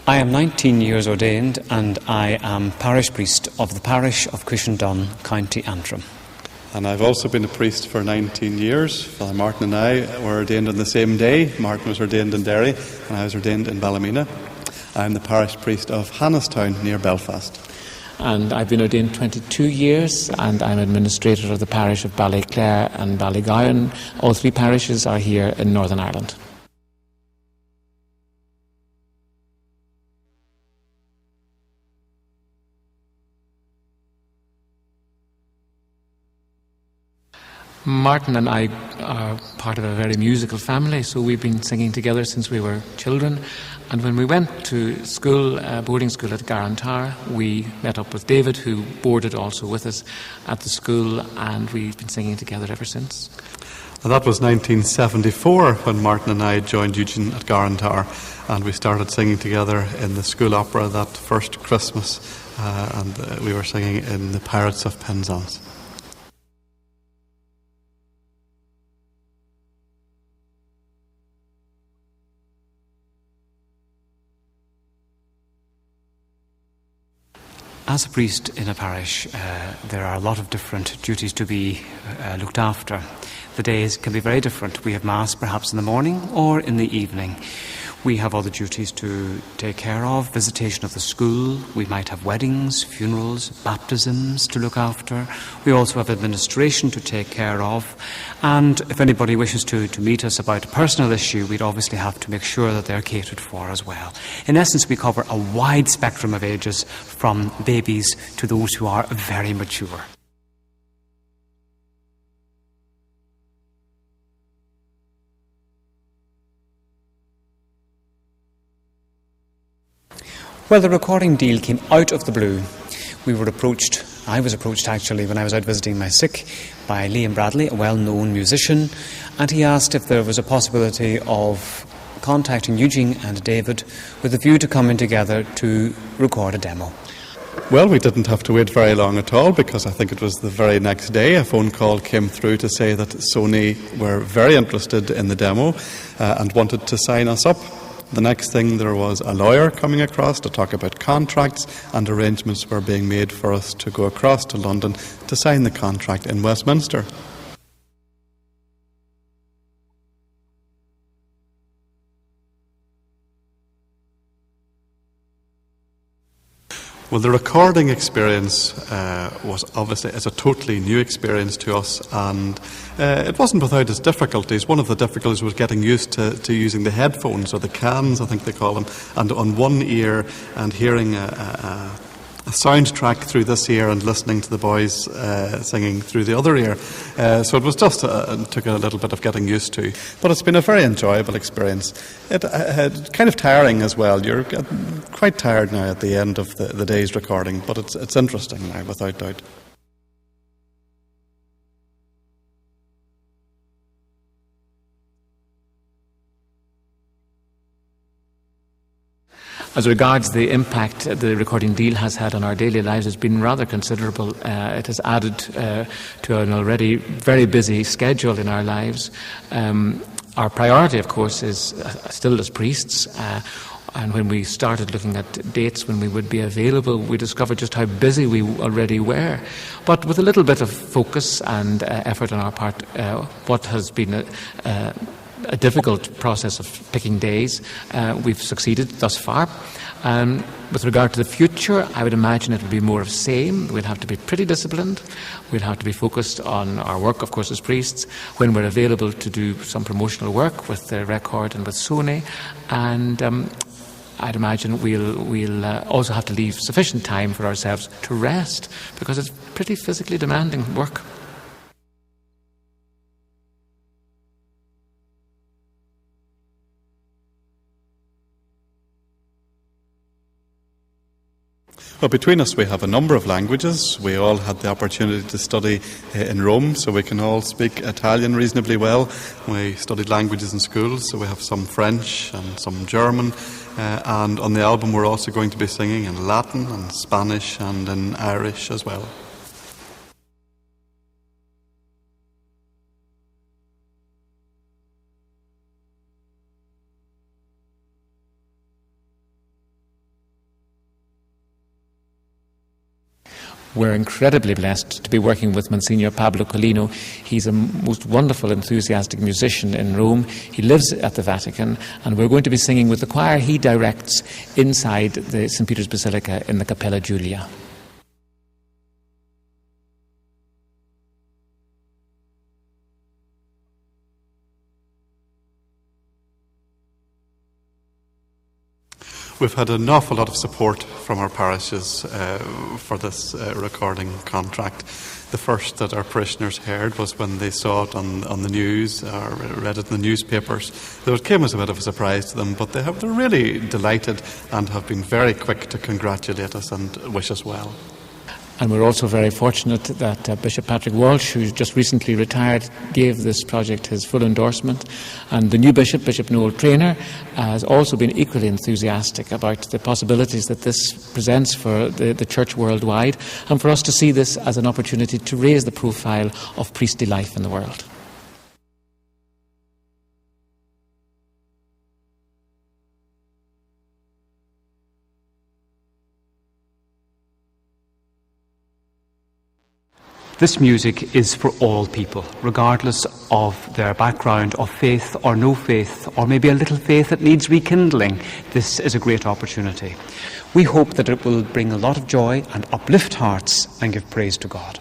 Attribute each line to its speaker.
Speaker 1: I am 19 years ordained and I am parish priest of the parish of Cushendun, County Antrim.
Speaker 2: And I've also been a priest for 19 years. Father Martin and I were ordained on the same day. Martin was ordained in Derry and I was ordained in Ballymena. I'm the parish priest of Hannestown near Belfast.
Speaker 3: And I've been ordained 22 years and I'm administrator of the parish of Ballyclare and Ballygowan. All three parishes are here in Northern Ireland. Martin and I are part of a very musical family, so we've been singing together since we were children. And when we went to school, boarding school at Garantar, we met up with David, who boarded also with us at the school, and we've been singing together ever since.
Speaker 2: And that was 1974 when Martin and I joined Eugene at Garantar, and we started singing together in the school opera that first Christmas, and we were singing in The Pirates of Penzance.
Speaker 1: As a priest in a parish, there are a lot of different duties to be looked after. The days can be very different. We have Mass perhaps in the morning or in the evening. We have other duties to take care of, visitation of the school. We might have weddings, funerals, baptisms to look after. We also have administration to take care of. And if anybody wishes to meet us about a personal issue, we'd obviously have to make sure that they're catered for as well. In essence, we cover a wide spectrum of ages, from babies to those who are very mature. Well, the recording deal came out of the blue. I was approached actually when I was out visiting my sick by Liam Bradley, a well-known musician, and he asked if there was a possibility of contacting Eugene and David with a view to coming together to record a demo.
Speaker 2: Well, we didn't have to wait very long at all, because I think it was the very next day a phone call came through to say that Sony were very interested in the demo and wanted to sign us up. The next thing, there was a lawyer coming across to talk about contracts, and arrangements were being made for us to go across to London to sign the contract in Westminster. Well, the recording experience was obviously a totally new experience to us, and it wasn't without its difficulties. One of the difficulties was getting used to using the headphones, or the cans, I think they call them, and on one ear, and hearing a soundtrack through this ear and listening to the boys singing through the other ear. So it was just took a little bit of getting used to. But it's been a very enjoyable experience. It kind of tiring as well. You're quite tired now at the end of the day's recording, but it's interesting now, without doubt.
Speaker 3: As regards the impact the recording deal has had on our daily lives, it's been rather considerable. It has added to an already very busy schedule in our lives. Our priority, of course, is still as priests. And when we started looking at dates when we would be available, we discovered just how busy we already were. But with a little bit of focus and effort on our part, what has been a difficult process of picking days, we've succeeded thus far. With regard to the future, I would imagine it will be more of the same. We'll have to be pretty disciplined. We'll have to be focused on our work, of course, as priests, when we're available to do some promotional work with the record and with Sony. And I'd imagine we'll also have to leave sufficient time for ourselves to rest, because it's pretty physically demanding work.
Speaker 2: Well, between us we have a number of languages. We all had the opportunity to study in Rome, so we can all speak Italian reasonably well. We studied languages in schools, so we have some French and some German. And on the album we're also going to be singing in Latin and Spanish and in Irish as well.
Speaker 3: We're incredibly blessed to be working with Monsignor Pablo Colino. He's a most wonderful, enthusiastic musician in Rome. He lives at the Vatican, and we're going to be singing with the choir he directs inside the St. Peter's Basilica in the Capella Giulia.
Speaker 2: We've had an awful lot of support from our parishes for this recording contract. The first that our parishioners heard was when they saw it on the news or read it in the newspapers. So it came as a bit of a surprise to them, but they're really delighted and have been very quick to congratulate us and wish us well.
Speaker 3: And we're also very fortunate that Bishop Patrick Walsh, who just recently retired, gave this project his full endorsement. And the new bishop, Bishop Noel Traynor, has also been equally enthusiastic about the possibilities that this presents for the church worldwide, and for us to see this as an opportunity to raise the profile of priestly life in the world.
Speaker 1: This music is for all people, regardless of their background of faith or no faith, or maybe a little faith that needs rekindling. This is a great opportunity. We hope that it will bring a lot of joy and uplift hearts and give praise to God.